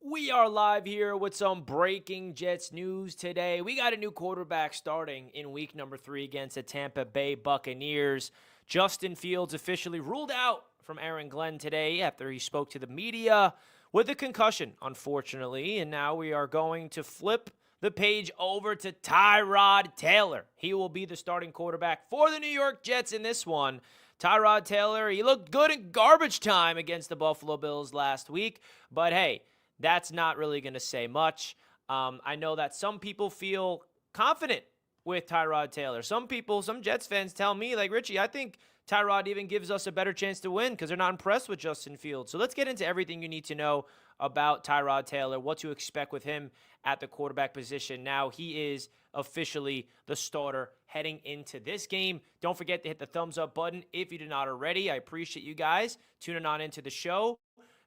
We are live here with some breaking Jets news today. We got a new quarterback starting in week number 3 against the Tampa Bay Buccaneers. Justin Fields officially ruled out from Aaron Glenn today after he spoke to the media with a concussion, unfortunately. And now we are going to flip the page over to Tyrod Taylor. He will be the starting quarterback for the New York Jets in this one. Tyrod Taylor, he looked good in garbage time against the Buffalo Bills last week. But hey, that's not really going to say much. I know that some people feel confident with Tyrod Taylor. Some Jets fans tell me, like, Richie, I think Tyrod even gives us a better chance to win because they're not impressed with Justin Fields. So let's get into everything you need to know about Tyrod Taylor, what to expect with him at the quarterback position. Now he is officially the starter heading into this game. Don't forget to hit the thumbs up button if you did not already. I appreciate you guys tuning on into the show.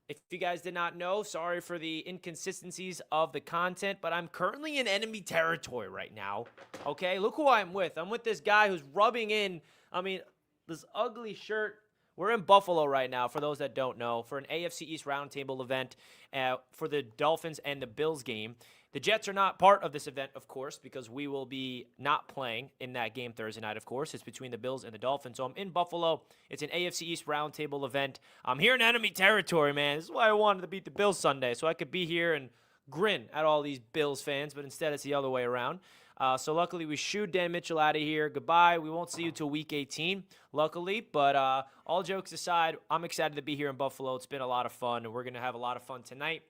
If you guys did not know, sorry for the inconsistencies of the content, but I'm currently in enemy territory right now, okay? Look who I'm with. I'm with this guy who's rubbing in, this ugly shirt. We're in Buffalo right now, for those that don't know, for an AFC East Roundtable event for the Dolphins and the Bills game. The Jets are not part of this event, of course, because we will be not playing in that game Thursday night, of course. It's between the Bills and the Dolphins. So I'm in Buffalo. It's an AFC East Roundtable event. I'm here in enemy territory, man. This is why I wanted to beat the Bills Sunday, so I could be here and grin at all these Bills fans, but instead it's the other way around. So luckily we shooed Dan Mitchell out of here. Goodbye. We won't see you till week 18, luckily. But all jokes aside, I'm excited to be here in Buffalo. It's been a lot of fun, and we're going to have a lot of fun tonight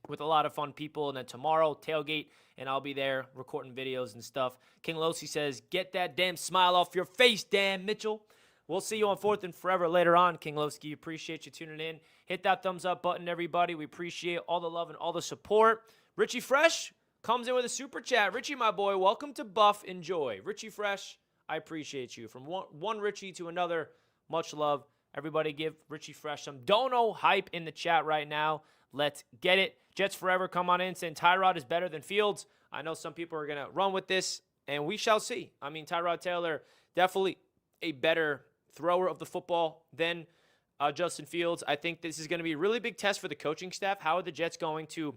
with a lot of fun people. And then tomorrow, tailgate, and I'll be there recording videos and stuff. King Losi says, get that damn smile off your face, Dan Mitchell. We'll see you on 4th and Forever later on, King Loski. Appreciate you tuning in. Hit that thumbs up button, everybody. We appreciate all the love and all the support. Richie Fresh comes in with a super chat. Richie, my boy, welcome to Buff. Enjoy. Richie Fresh, I appreciate you. From one Richie to another, much love. Everybody give Richie Fresh some dono hype in the chat right now. Let's get it. Jets Forever, come on in saying Tyrod is better than Fields. I know some people are going to run with this, and we shall see. Tyrod Taylor, definitely a better thrower of the football than Justin Fields. I think this is going to be a really big test for the coaching staff. How are the Jets going to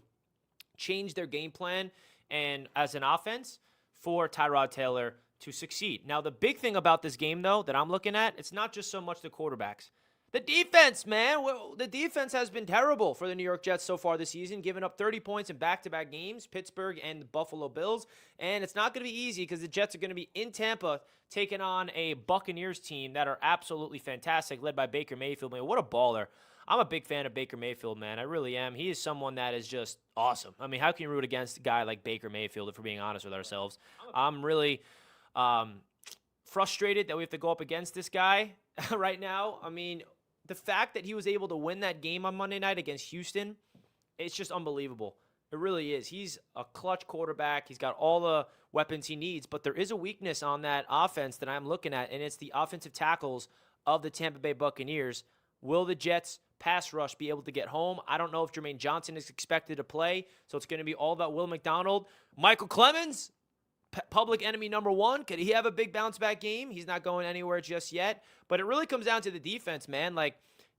change their game plan and as an offense for Tyrod Taylor to succeed? Now, the big thing about this game, though, that I'm looking at, it's not just so much the quarterbacks. The defense, man. The defense has been terrible for the New York Jets so far this season, giving up 30 points in back-to-back games, Pittsburgh and the Buffalo Bills. And it's not going to be easy because the Jets are going to be in Tampa taking on a Buccaneers team that are absolutely fantastic, led by Baker Mayfield. Man, what a baller. I'm a big fan of Baker Mayfield, man. I really am. He is someone that is just awesome. How can you root against a guy like Baker Mayfield, if we're being honest with ourselves? I'm really frustrated that we have to go up against this guy right now. The fact that he was able to win that game on Monday night against Houston, it's just unbelievable. It really is. He's a clutch quarterback. He's got all the weapons he needs, but there is a weakness on that offense that I'm looking at, and it's the offensive tackles of the Tampa Bay Buccaneers. Will the Jets pass rush be able to get home? I don't know if Jermaine Johnson is expected to play, so it's going to be all about Will McDonald. Michael Clemens, public enemy number one. Could he have a big bounce-back game? He's not going anywhere just yet. But it really comes down to the defense, man.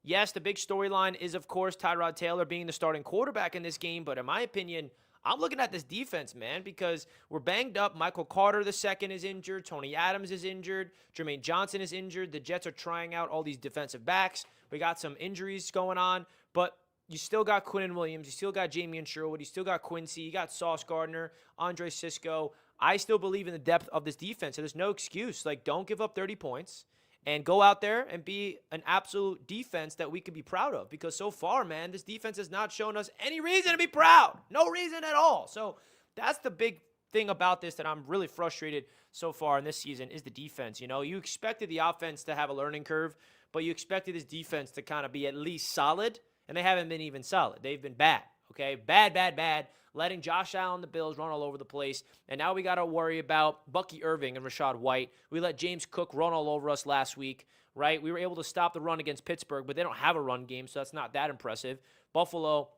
Yes, the big storyline is, of course, Tyrod Taylor being the starting quarterback in this game. But in my opinion, I'm looking at this defense, man, because we're banged up. Michael Carter II is injured. Tony Adams is injured. Jermaine Johnson is injured. The Jets are trying out all these defensive backs. We got some injuries going on. But you still got Quinnen Williams. You still got Jamie Sherwood. You still got Quincy. You got Sauce Gardner, Andre Sisco. I still believe in the depth of this defense. So there's no excuse. Don't give up 30 points and go out there and be an absolute defense that we could be proud of. Because so far, man, this defense has not shown us any reason to be proud. No reason at all. So that's the big thing about this that I'm really frustrated so far in this season is the defense. You expected the offense to have a learning curve, but you expected this defense to kind of be at least solid, and they haven't been even solid. They've been bad, okay? Bad. Letting Josh Allen, the Bills, run all over the place. And now we got to worry about Bucky Irving and Rashad White. We let James Cook run all over us last week, right? We were able to stop the run against Pittsburgh, but they don't have a run game, so that's not that impressive. Buffalo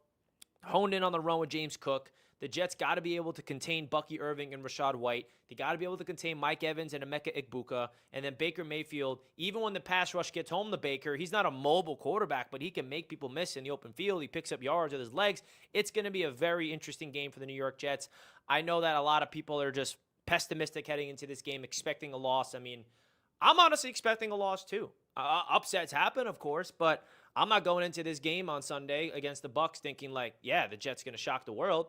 honed in on the run with James Cook. The Jets got to be able to contain Bucky Irving and Rashad White. They got to be able to contain Mike Evans and Emeka Egbuka. And then Baker Mayfield, even when the pass rush gets home to Baker, he's not a mobile quarterback, but he can make people miss in the open field. He picks up yards with his legs. It's going to be a very interesting game for the New York Jets. I know that a lot of people are just pessimistic heading into this game, expecting a loss. I mean, I'm honestly expecting a loss too. Upsets happen, of course, but I'm not going into this game on Sunday against the Bucs thinking like, yeah, the Jets going to shock the world.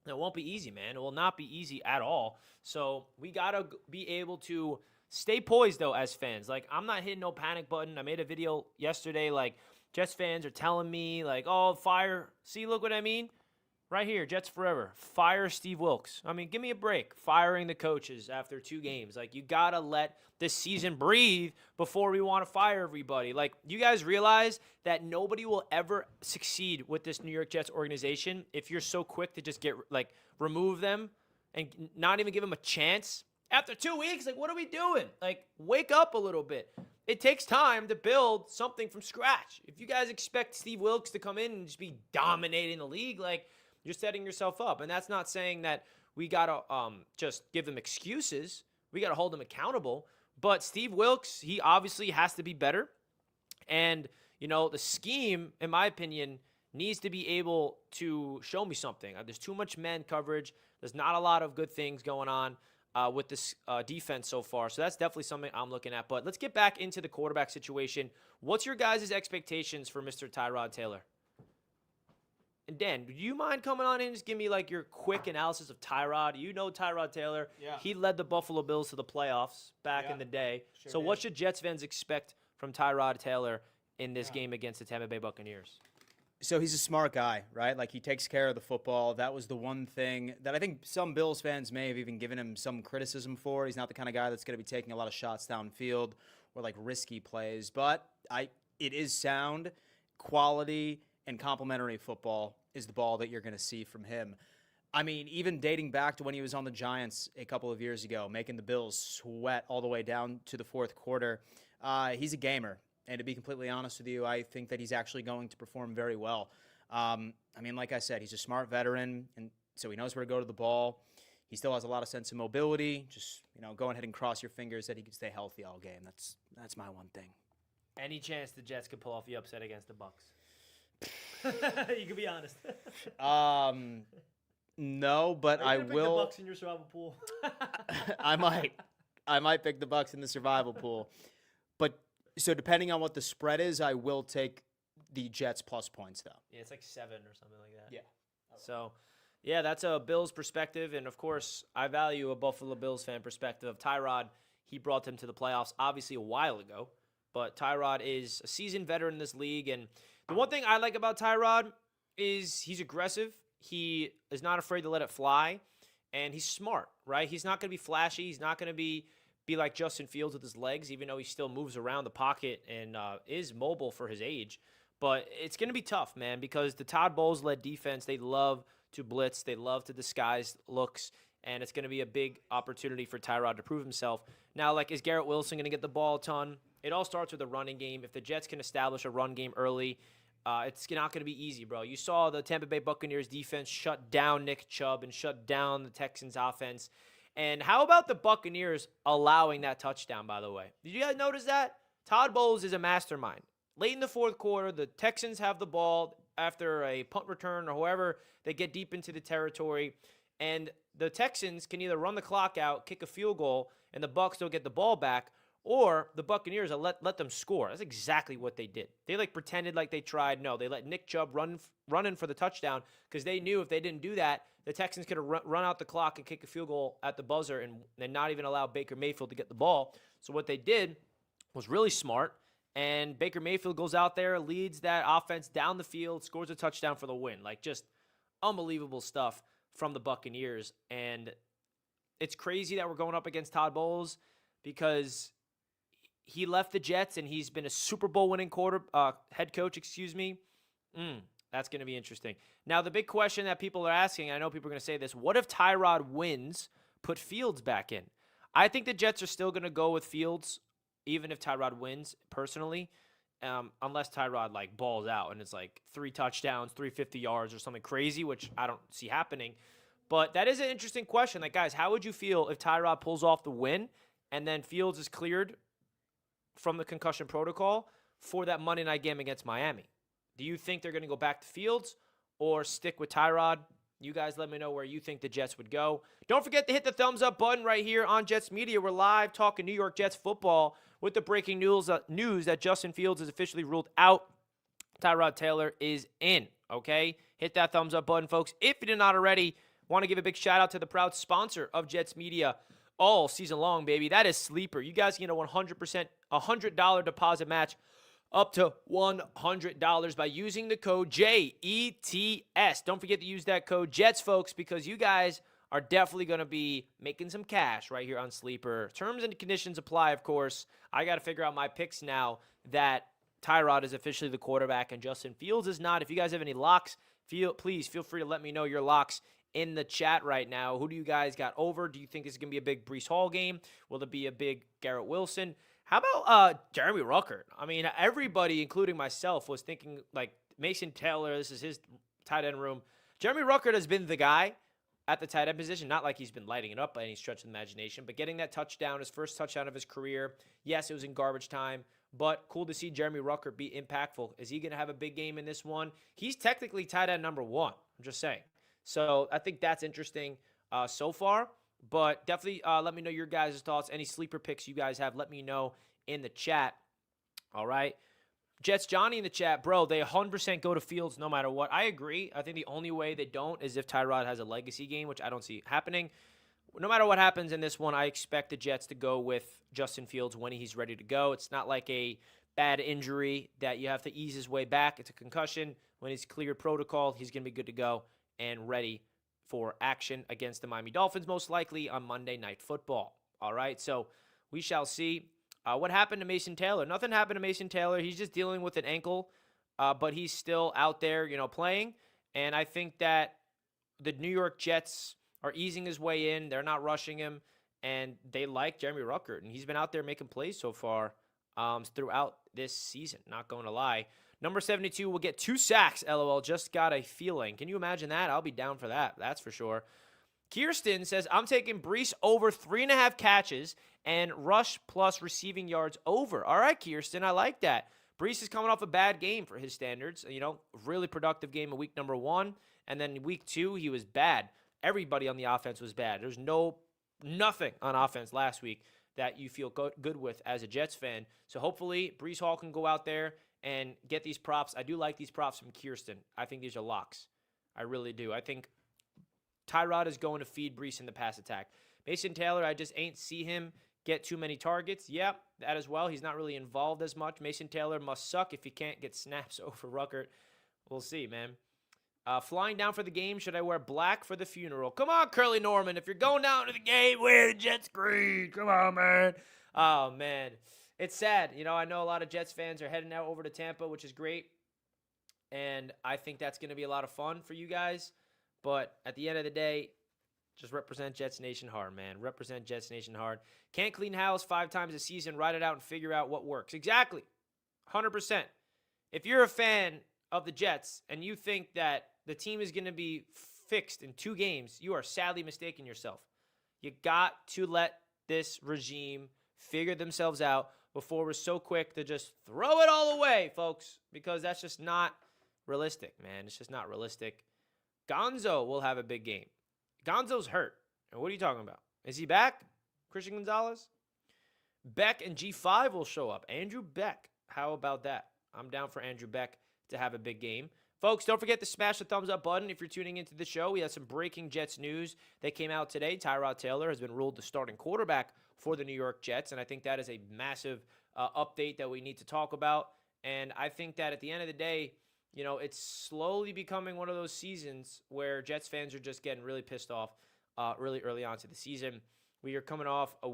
It won't be easy, man. It will not be easy at all. So we got to be able to stay poised, though, as fans. Like, I'm not hitting no panic button. I made a video yesterday, like, Jets fans are telling me, like, oh, fire. See, look what I mean? Right here, Jets forever. Fire Steve Wilks. I mean, give me a break. Firing the coaches after 2 games. Like, you got to let this season breathe before we want to fire everybody. Like, you guys realize that nobody will ever succeed with this New York Jets organization if you're so quick to just remove them and not even give them a chance. After 2 weeks, like, what are we doing? Like, wake up a little bit. It takes time to build something from scratch. If you guys expect Steve Wilks to come in and just be dominating the league, like, you're setting yourself up. And that's not saying that we got to just give them excuses. We got to hold them accountable. But Steve Wilks, he obviously has to be better. And, you know, the scheme, in my opinion, needs to be able to show me something. There's too much man coverage. There's not a lot of good things going on with this defense so far. So that's definitely something I'm looking at. But let's get back into the quarterback situation. What's your guys' expectations for Mr. Tyrod Taylor? And Dan, do you mind coming on in and just give me like your quick analysis of Tyrod? You know Tyrod Taylor. Yeah. He led the Buffalo Bills to the playoffs back in the day. Sure So did. what should Jets fans expect from Tyrod Taylor in this game against the Tampa Bay Buccaneers? So he's a smart guy, right? Like, he takes care of the football. That was the one thing that I think some Bills fans may have even given him some criticism for. He's not the kind of guy that's going to be taking a lot of shots downfield or like risky plays. But it is sound, quality, and complimentary football is the ball that you're going to see from him. I mean, even dating back to when he was on the Giants a couple of years ago, making the Bills sweat all the way down to the fourth quarter, he's a gamer. And to be completely honest with you, I think that he's actually going to perform very well. I mean, like I said, he's a smart veteran, and so he knows where to go to the ball. He still has a lot of sense of mobility. Just, go ahead and cross your fingers that he can stay healthy all game. That's my one thing. Any chance the Jets could pull off the upset against the Bucs? You can be honest. No, but I will. Pick the Bucs in your survival pool. I might pick the Bucs in the survival pool. But so depending on what the spread is, I will take the Jets plus points though. Yeah, it's like 7 or something like that. Yeah. So, yeah, that's a Bills perspective, and of course, I value a Buffalo Bills fan perspective of Tyrod. He brought them to the playoffs, obviously a while ago, but Tyrod is a seasoned veteran in this league, and the one thing I like about Tyrod is he's aggressive. He is not afraid to let it fly, and he's smart, right? He's not going to be flashy. He's not going to be like Justin Fields with his legs, even though he still moves around the pocket and is mobile for his age. But it's going to be tough, man, because the Todd Bowles-led defense, they love to blitz. They love to disguise looks, and it's going to be a big opportunity for Tyrod to prove himself. Now, like, is Garrett Wilson going to get the ball a ton? It all starts with a running game. If the Jets can establish a run game early, it's not going to be easy, bro. You saw the Tampa Bay Buccaneers defense shut down Nick Chubb and shut down the Texans offense. And how about the Buccaneers allowing that touchdown, by the way? Did you guys notice that? Todd Bowles is a mastermind. Late in the fourth quarter, the Texans have the ball after a punt return or whoever. They get deep into the territory, and the Texans can either run the clock out, kick a field goal, and the Bucs don't get the ball back, or the Buccaneers will let them score. That's exactly what they did. They pretended like they tried. No, they let Nick Chubb run in for the touchdown because they knew if they didn't do that, the Texans could have run out the clock and kick a field goal at the buzzer and not even allow Baker Mayfield to get the ball. So what they did was really smart, and Baker Mayfield goes out there, leads that offense down the field, scores a touchdown for the win. Like, just unbelievable stuff from the Buccaneers. And it's crazy that we're going up against Todd Bowles because he left the Jets, and he's been a Super Bowl winning head coach, That's going to be interesting. Now, the big question that people are asking, I know people are going to say this, what if Tyrod wins, put Fields back in? I think the Jets are still going to go with Fields, even if Tyrod wins, personally. unless Tyrod like balls out and it's like 3 touchdowns, 350 yards or something crazy, which I don't see happening. But that is an interesting question. Like, guys, how would you feel if Tyrod pulls off the win and then Fields is cleared from the concussion protocol for that Monday night game against Miami? Do you think they're going to go back to Fields or stick with Tyrod? You guys let me know where you think the Jets would go. Don't forget to hit the thumbs up button right here on Jets Media. We're live talking New York Jets football with the breaking news that Justin Fields is officially ruled out. Tyrod Taylor is in, okay? Hit that thumbs up button, folks. If you did not already, want to give a big shout out to the proud sponsor of Jets Media all season long, baby. That is Sleeper. You guys get a 100%, $100 deposit match up to $100 by using the code JETS. Don't forget to use that code JETS, folks, because you guys are definitely going to be making some cash right here on Sleeper. Terms and conditions apply, of course. I got to figure out my picks now that Tyrod is officially the quarterback and Justin Fields is not. If you guys have any locks, please feel free to let me know your locks in the chat right now. Who do you guys got over? Do you think this is going to be a big Breece Hall game? Will it be a big Garrett Wilson? How about Jeremy Ruckert? I mean, everybody, including myself, was thinking, like, Mason Taylor, this is his tight end room. Jeremy Ruckert has been the guy at the tight end position. Not like he's been lighting it up by any stretch of the imagination, but getting that touchdown, his first touchdown of his career. Yes, it was in garbage time, but cool to see Jeremy Ruckert be impactful. Is he going to have a big game in this one? He's technically tight end number 1. I'm just saying. So I think that's interesting so far. But definitely let me know your guys' thoughts. Any sleeper picks you guys have, let me know in the chat. All right. Jets Johnny in the chat, bro, they 100% go to Fields no matter what. I agree. I think the only way they don't is if Tyrod has a legacy game, which I don't see happening. No matter what happens in this one, I expect the Jets to go with Justin Fields when he's ready to go. It's not like a bad injury that you have to ease his way back. It's a concussion. When he's cleared protocol, he's going to be good to go and ready for action against the Miami Dolphins, most likely on Monday Night Football. All right, so we shall see. What happened to Mason Taylor? Nothing happened to Mason Taylor. He's just dealing with an ankle, but he's still out there, playing. And I think that the New York Jets are easing his way in. They're not rushing him, and they like Jeremy Ruckert, and he's been out there making plays so far throughout this season, not going to lie. Number 72 will get 2 sacks, LOL. Just got a feeling. Can you imagine that? I'll be down for that. That's for sure. Kirsten says, I'm taking Breece over 3.5 catches and rush plus receiving yards over. All right, Kirsten, I like that. Breece is coming off a bad game for his standards. Really productive game in week number 1. And then week 2, he was bad. Everybody on the offense was bad. There's nothing on offense last week that you feel good with as a Jets fan. So hopefully Breece Hall can go out there and get these props. I do like these props from Kirsten. I think these are locks. I really do. I think Tyrod is going to feed Breece in the pass attack. Mason Taylor, I just ain't see him get too many targets. Yep, that as well. He's not really involved as much. Mason Taylor must suck if he can't get snaps over Ruckert. We'll see, man. Flying down for the game, should I wear black for the funeral? Come on, Curly Norman. If you're going down to the game, wear the Jets green. Come on, man. Oh, man. It's sad. I know a lot of Jets fans are heading out over to Tampa, which is great. And I think that's going to be a lot of fun for you guys. But at the end of the day, just represent Jets Nation hard, man. Represent Jets Nation hard. Can't clean house 5 times a season. Write it out and figure out what works. Exactly. 100%. If you're a fan of the Jets and you think that the team is going to be fixed in 2 games, you are sadly mistaking yourself. You got to let this regime figure themselves out before we're so quick to just throw it all away, folks, because that's just not realistic, man. It's just not realistic. Gonzo will have a big game. Gonzo's hurt. And what are you talking about? Is he back? Christian Gonzalez? Beck and G5 will show up. Andrew Beck. How about that? I'm down for Andrew Beck to have a big game. Folks, don't forget to smash the thumbs up button if you're tuning into the show. We have some breaking Jets news that came out today. Tyrod Taylor has been ruled the starting quarterback for the New York Jets, and I think that is a massive update that we need to talk about. And I think that at the end of the day, it's slowly becoming one of those seasons where Jets fans are just getting really pissed off really early on to the season. We are coming off no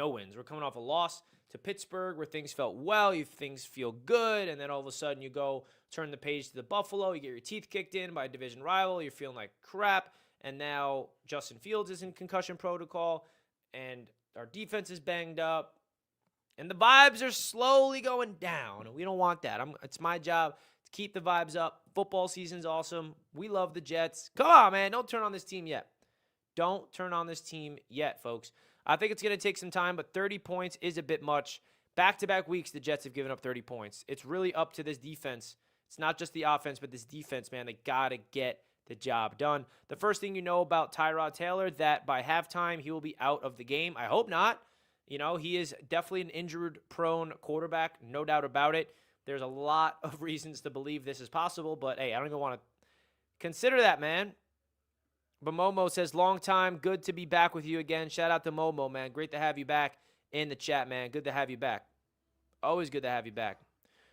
wins. We're coming off a loss to Pittsburgh where things felt well, things feel good, and then all of a sudden you go turn the page to the Buffalo, you get your teeth kicked in by a division rival, you're feeling like crap, and now Justin Fields is in concussion protocol, and our defense is banged up, And the vibes are slowly going down, and we don't want that. It's my job to keep the vibes up. Football season's awesome. We love the Jets. Come on, man. Don't turn on this team yet. Don't turn on this team yet, folks. I think it's going to take some time, but 30 points is a bit much. Back-to-back weeks, the Jets have given up 30 points. It's really up to this defense. It's not just the offense, but this defense, man. They got to get the job done. The first thing you know about Tyrod Taylor, that by halftime, he will be out of the game. I hope not. You know, he is definitely an injured-prone quarterback, no doubt about it. There's a lot of reasons to believe this is possible, but, hey, I don't even want to consider that, man. But Momo says, long time, good to be back with you again. Shout out to Momo, man. Great to have you back in the chat, man. Good to have you back. Always good to have you back.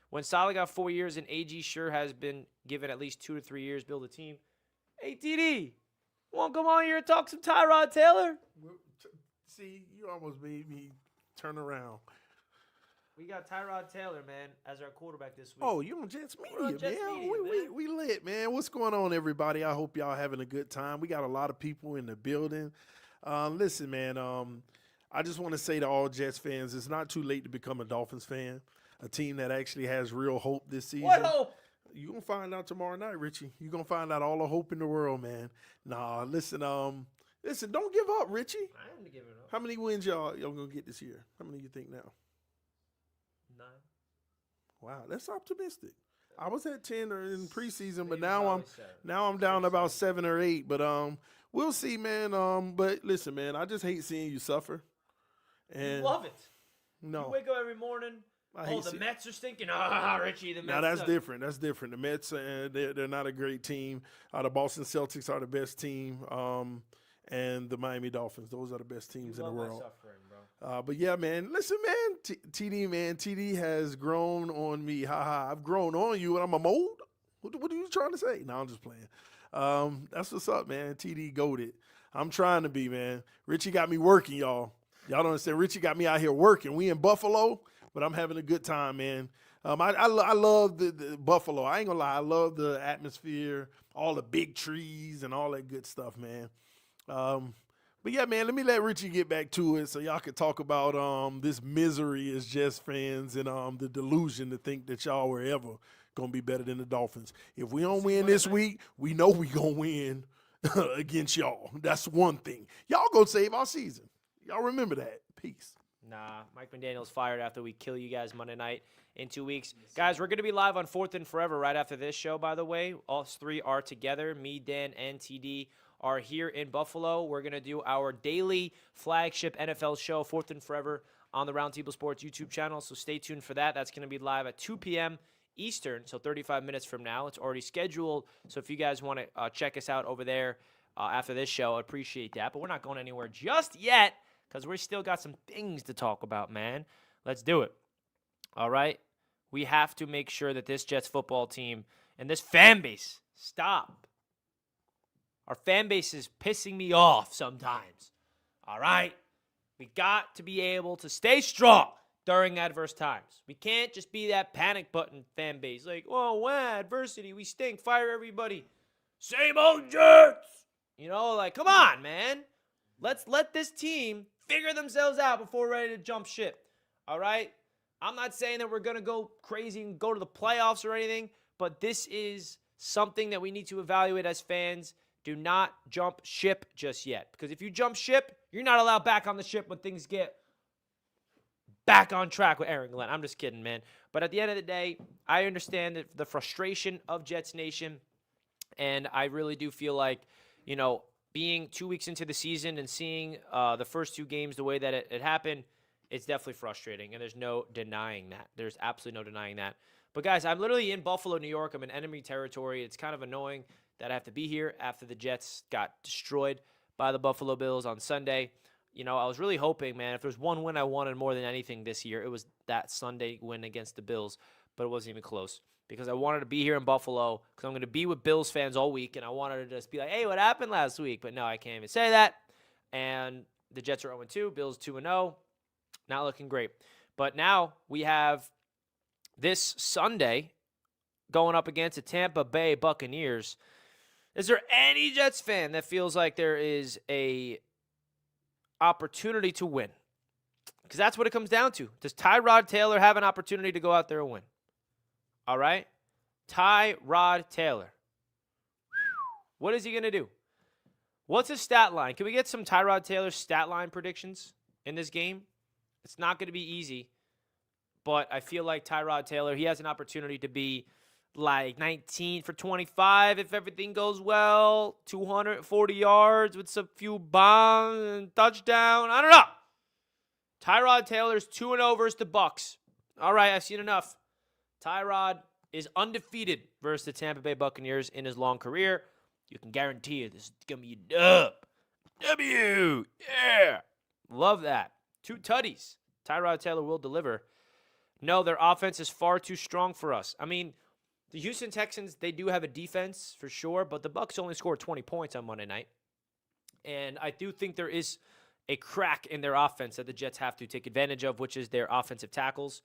When Saleh got 4 years and AG sure has been given at least 2 to 3 years, build a team. Hey, TD, want to come on here and talk some Tyrod Taylor? See, you almost made me turn around. We got Tyrod Taylor, man, as our quarterback this week. Oh, you on Jets Media, on Jets man. Media, We lit, man. What's going on, everybody? I hope y'all having a good time. We got a lot of people in the building. Listen, man, I just want to say to all Jets fans, it's not too late to become a Dolphins fan, a team that actually has real hope this season. What hope? You're going to find out tomorrow night, Richie. You're going to find out all the hope in the world, man. Nah, listen, don't give up, Richie. I am giving up. How many wins y'all going to get this year? How many do you think now? 9. Wow, that's optimistic. I was at 10 in preseason, but Maybe now probably 7. I'm down to about 7 or 8. But we'll see, man. But listen, man, I just hate seeing you suffer. And You love it. no, You wake up every morning. I hate The see- Mets are stinking. Ah, Richie, the Mets. Now that's suck. different. That's different. The Mets, they're not a great team. The Boston Celtics are the best team, and the Miami Dolphins. Those are the best teams in the Love my world. suffering, bro. But yeah, man. Listen, man. TD has grown on me. I've grown on you, and I'm a mold. What are you trying to say? No, I'm just playing. That's what's up, man. TD goated. I'm trying to be, man. Richie got me working, y'all. Y'all don't understand. Richie got me out here working. We in Buffalo, but I'm having a good time, man. I love the Buffalo. I ain't gonna lie. I love the atmosphere, all the big trees, and all that good stuff, man. But yeah, man, let me let Richie get back to it so y'all can talk about this misery as Jets fans and the delusion to think that y'all were ever going to be better than the Dolphins. If we don't win this week, we know we going to win against y'all. That's one thing. Y'all going to save our season. Y'all remember that. Peace. Nah, Mike McDaniel's fired after we kill you guys Monday night in 2 weeks. Guys, we're going to be live on 4th and Forever right after this show, by the way. All three are together. Me, Dan, and TD are here in Buffalo. We're going to do our daily flagship NFL show, 4th and Forever, on the Roundtable Sports YouTube channel, so stay tuned for that. That's going to be live at 2 p.m. Eastern, so 35 minutes from now. It's already scheduled, so if you guys want to check us out over there after this show, I'd appreciate that. But we're not going anywhere just yet because we still got some things to talk about, man. Let's do it. All right? We have to make sure that this Jets football team and this fan base stop. Our fan base is pissing me off sometimes. All right? We got to be able to stay strong during adverse times. We can't just be that panic button fan base. Like, oh, wow, adversity, we stink, fire everybody. Same old Jets. You know, like, come on, man. Let's let this team figure themselves out before we're ready to jump ship. All right? I'm not saying that we're going to go crazy and go to the playoffs or anything, but this is something that we need to evaluate as fans. Do not jump ship just yet. Because if you jump ship, you're not allowed back on the ship when things get back on track with Aaron Glenn. I'm just kidding, man. But at the end of the day, I understand the frustration of Jets Nation. And I really do feel like, you know, being 2 weeks into the season and seeing the first 2 games the way that it happened, it's definitely frustrating. And there's no denying that. There's absolutely no denying that. But, guys, I'm literally in Buffalo, New York. I'm in enemy territory. It's kind of annoying that I have to be here after the Jets got destroyed by the Buffalo Bills on Sunday. You know, I was really hoping, man, if there's one win I wanted more than anything this year, it was that Sunday win against the Bills, but it wasn't even close because I wanted to be here in Buffalo because I'm going to be with Bills fans all week, and I wanted to just be like, hey, what happened last week? But no, I can't even say that. And the Jets are 0-2, Bills 2-0. Not looking great. But now we have this Sunday going up against the Tampa Bay Buccaneers. Is there any Jets fan that feels like there is a opportunity to win? Because that's what it comes down to. Does Tyrod Taylor have an opportunity to go out there and win? All right? Tyrod Taylor. What is he going to do? What's his stat line? Can we get some Tyrod Taylor stat line predictions in this game? It's not going to be easy, but I feel like Tyrod Taylor, he has an opportunity to be like 19 for 25 if everything goes well, 240 yards with some few bombs and touchdown. I don't know. Tyrod Taylor's 2-0 versus the Bucs. All right, I've seen enough. Tyrod is undefeated versus the Tampa Bay Buccaneers in his long career. You can guarantee you this is going to be a dub. W. Yeah. Love that. 2 tutties. Tyrod Taylor will deliver. No, their offense is far too strong for us. I mean, the Houston Texans, they do have a defense for sure, but the Bucs only scored 20 points on Monday night. And I do think there is a crack in their offense that the Jets have to take advantage of, which is their offensive tackles.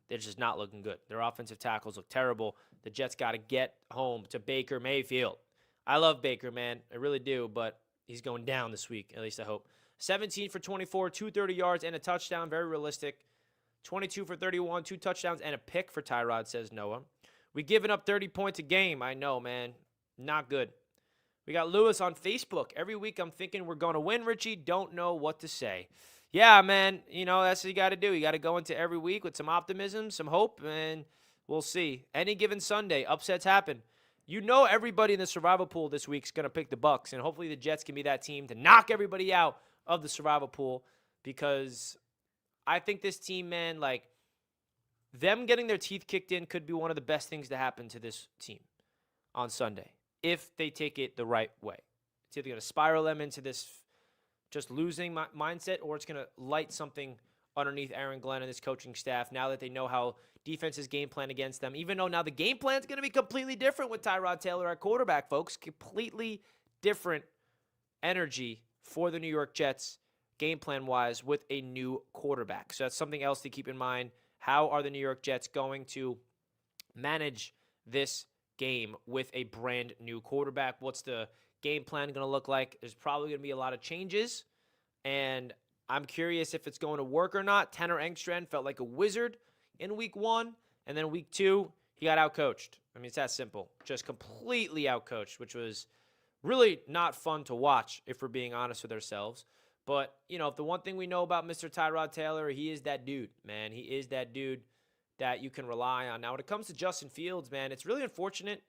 They're just not looking good. Their offensive tackles look terrible. The Jets got to get home to Baker Mayfield. I love Baker, man. I really do, but he's going down this week, at least I hope. 17 for 24, 230 yards, and a touchdown. Very realistic. 22 for 31, 2 touchdowns, and a pick for Tyrod, says Noah. We giving up 30 points a game. I know, man. Not good. We got Lewis on Facebook. Every week I'm thinking we're going to win, Richie. Don't know what to say. Yeah, man. You know, that's what you got to do. You got to go into every week with some optimism, some hope, and we'll see. Any given Sunday, upsets happen. You know everybody in the survival pool this week is going to pick the Bucs, and hopefully the Jets can be that team to knock everybody out of the survival pool, because I think this team, man, like, them getting their teeth kicked in could be one of the best things to happen to this team on Sunday if they take it the right way. It's either going to spiral them into this just losing mindset, or it's going to light something underneath Aaron Glenn and his coaching staff now that they know how defenses game plan against them, even though now the game plan is going to be completely different with Tyrod Taylor at quarterback, folks. Completely different energy for the New York Jets game plan-wise with a new quarterback. So that's something else to keep in mind. How are the New York Jets going to manage this game with a brand new quarterback? What's the game plan going to look like? There's probably going to be a lot of changes, and I'm curious if it's going to work or not. Tanner Engstrand felt like a wizard in week 1, and then week 2, he got outcoached. I mean, it's that simple. Just completely outcoached, which was really not fun to watch, if we're being honest with ourselves. But, you know, if the one thing we know about Mr. Tyrod Taylor, he is that dude, man. He is that dude that you can rely on. Now, when it comes to Justin Fields, man, it's really unfortunate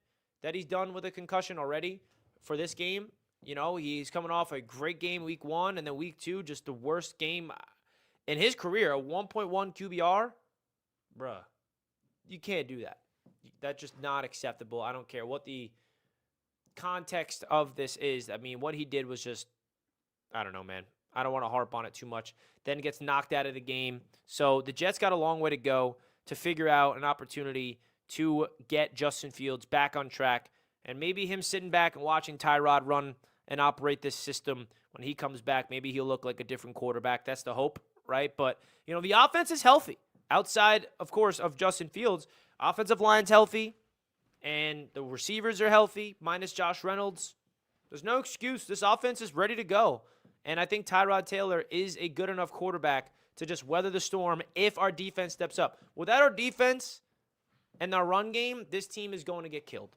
that he's done with a concussion already for this game. You know, he's coming off a great game week 1, and then week 2, just the worst game in his career, a 1.1 QBR. Bruh, you can't do that. That's just not acceptable. I don't care what the context of this is. I mean, what he did was just, I don't know, man. I don't want to harp on it too much. Then gets knocked out of the game. So the Jets got a long way to go to figure out an opportunity to get Justin Fields back on track, and maybe him sitting back and watching Tyrod run and operate this system when he comes back, maybe he'll look like a different quarterback. That's the hope, right? But, you know, the offense is healthy. Outside, of course, of Justin Fields, offensive line's healthy, and the receivers are healthy, minus Josh Reynolds. There's no excuse. This offense is ready to go. And I think Tyrod Taylor is a good enough quarterback to just weather the storm if our defense steps up. Without our defense and our run game, this team is going to get killed.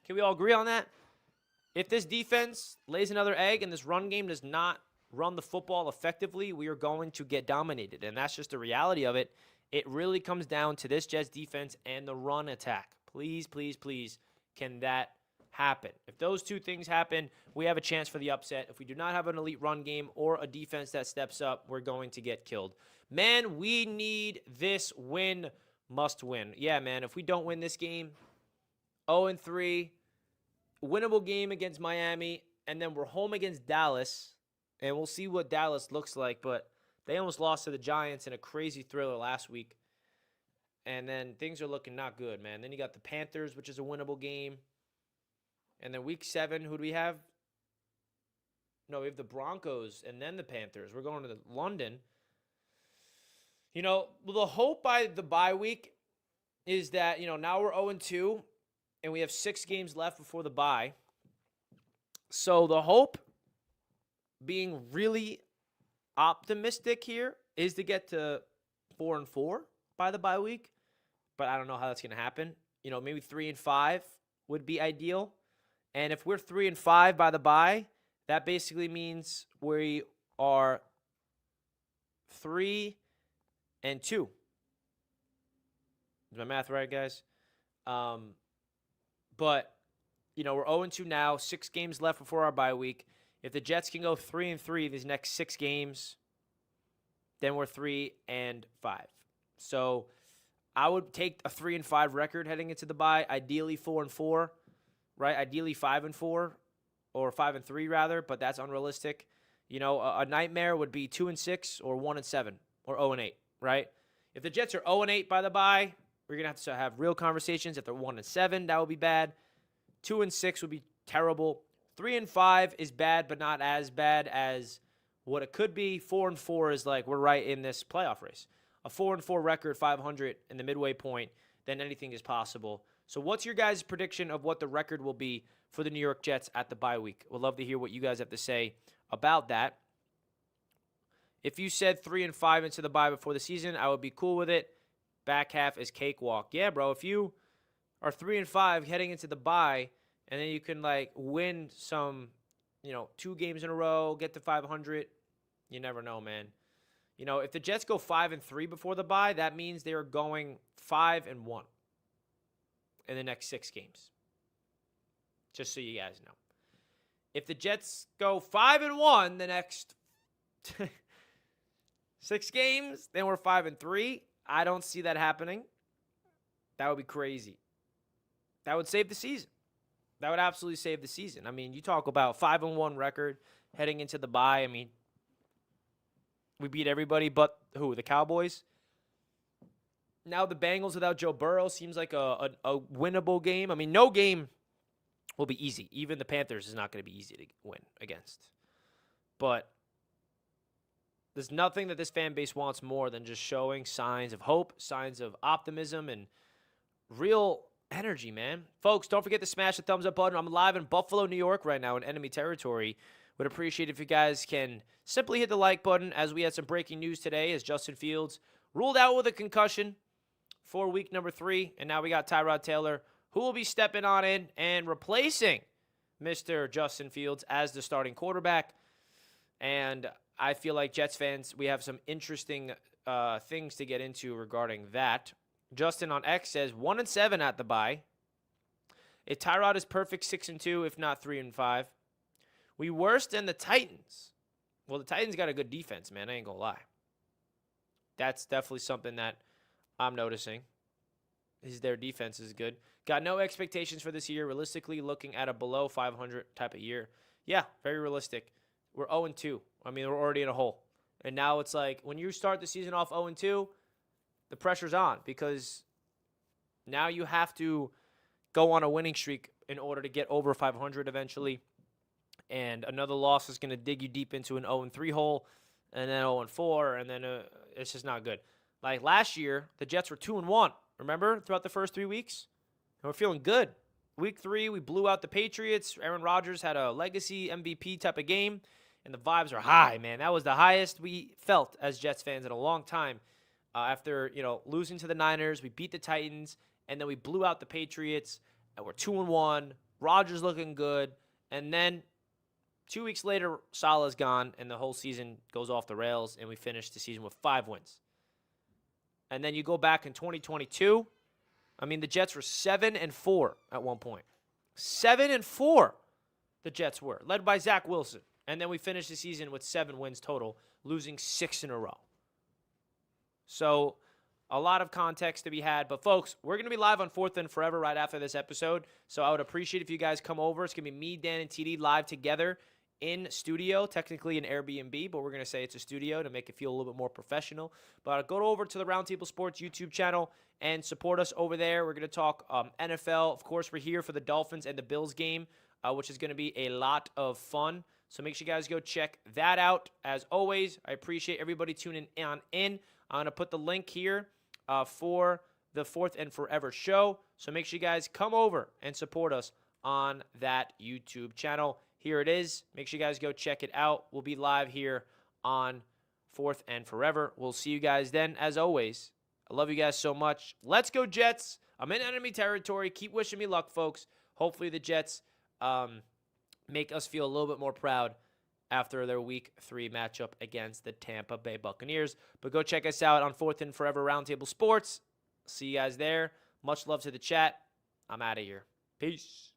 Can we all agree on that? If this defense lays another egg and this run game does not run the football effectively, we are going to get dominated. And that's just the reality of it. It really comes down to this Jets defense and the run attack. Please, please, please, can that happen? If those two things happen, we have a chance for the upset. If we do not have an elite run game or a defense that steps up, we're going to get killed. Man, we need this win, must win. Yeah, man, if we don't win this game, 0-3, winnable game against Miami, and then we're home against Dallas, and we'll see what Dallas looks like, but they almost lost to the Giants in a crazy thriller last week. And then things are looking not good, man. Then you got the Panthers, which is a winnable game. And then week 7, who do we have? No, we have the Broncos and then the Panthers. We're going to London. You know, the hope by the bye week is that, you know, now we're 0-2 and we have 6 games left before the bye. So the hope, being really optimistic here, is to get to 4-4 by the bye week, but I don't know how that's going to happen. Maybe 3-5 would be ideal. And if we're 3-5 by the bye, that basically means we are 3-2. Is my math right, guys? But we're 0-2 now, 6 games left before our bye week. If the Jets can go 3-3 these next 6 games, then we're 3-5. So I would take a 3-5 record heading into the bye, ideally 4-4, right? Ideally 5-4 or 5-3 rather, but that's unrealistic. A nightmare would be 2-6 or 1-7 or 0-8, right? If the Jets are 0-8 by the bye, we're going to have real conversations. If they're 1-7, that would be bad. 2-6 would be terrible. 3-5 is bad, but not as bad as what it could be. 4-4 is like we're right in this playoff race. A 4-4 record, 500 in the midway point, then anything is possible. So what's your guys' prediction of what the record will be for the New York Jets at the bye week? We'd love to hear what you guys have to say about that. If you said 3-5 into the bye before the season, I would be cool with it. Back half is cakewalk. Yeah, bro, if you are 3-5 heading into the bye, and then you can win some, 2 games in a row, get to 500, you never know, man. If the Jets go 5-3 before the bye, that means they're going 5-1 in the next 6 games. Just so you guys know. If the Jets go 5-1 the next 6 games, then we're 5-3. I don't see that happening. That would be crazy. That would save the season. That would absolutely save the season. I mean, you talk about 5-1 record heading into the bye. I mean, we beat everybody but who? The Cowboys? Now the Bengals without Joe Burrow seems like a winnable game. I mean, no game will be easy. Even the Panthers is not going to be easy to win against. But there's nothing that this fan base wants more than just showing signs of hope, signs of optimism, and real energy, man. Folks, don't forget to smash the thumbs up button. I'm live in Buffalo, New York right now in enemy territory. Would appreciate if you guys can simply hit the like button, as we had some breaking news today as Justin Fields ruled out with a concussion for week number 3. And now we got Tyrod Taylor, who will be stepping on in and replacing Mr. Justin Fields as the starting quarterback. And I feel like Jets fans, we have some interesting things to get into regarding that. Justin on X says 1-7 at the bye. If Tyrod is perfect, 6-2, if not 3-5. We worse than the Titans. Well, the Titans got a good defense, man. I ain't gonna lie. That's definitely something that I'm noticing. Their defense is good. Got no expectations for this year. Realistically, looking at a below 500 type of year. Yeah, very realistic. We're 0-2. I mean, we're already in a hole. And now it's like when you start the season off 0-2, the pressure's on because now you have to go on a winning streak in order to get over 500 eventually. And another loss is going to dig you deep into an 0-3 hole, and then 0-4, and then it's just not good. Like last year, the Jets were 2-1, remember, throughout the first 3 weeks? And we're feeling good. Week 3, we blew out the Patriots. Aaron Rodgers had a legacy MVP type of game, and the vibes are high, man. That was the highest we felt as Jets fans in a long time. After, losing to the Niners, we beat the Titans, and then we blew out the Patriots, and we're 2-1. Rodgers looking good, and then 2 weeks later, Salah's gone, and the whole season goes off the rails, and we finish the season with 5 wins. And then you go back in 2022. I mean, the Jets were 7-4 at one point. 7-4 the Jets were, led by Zach Wilson. And then we finished the season with 7 wins total, losing 6 in a row. So a lot of context to be had. But, folks, we're going to be live on 4th and Forever right after this episode. So I would appreciate if you guys come over. It's going to be me, Dan, and TD live together in studio, technically an Airbnb, but we're going to say it's a studio to make it feel a little bit more professional. But go over to the Roundtable Sports YouTube channel and support us over there. We're going to talk NFL. Of course, we're here for the Dolphins and the Bills game, which is going to be a lot of fun. So make sure you guys go check that out. As always, I appreciate everybody tuning in. I'm going to put the link here for the 4th and Forever show. So make sure you guys come over and support us on that YouTube channel. Here it is. Make sure you guys go check it out. We'll be live here on fourth and forever. We'll see you guys then. As always, I love you guys so much. Let's go, Jets. I'm in enemy territory. Keep wishing me luck, folks. Hopefully the Jets make us feel a little bit more proud after their Week 3 matchup against the Tampa Bay Buccaneers. But go check us out on Fourth and Forever Roundtable Sports. See you guys there. Much love to the chat. I'm out of here. Peace.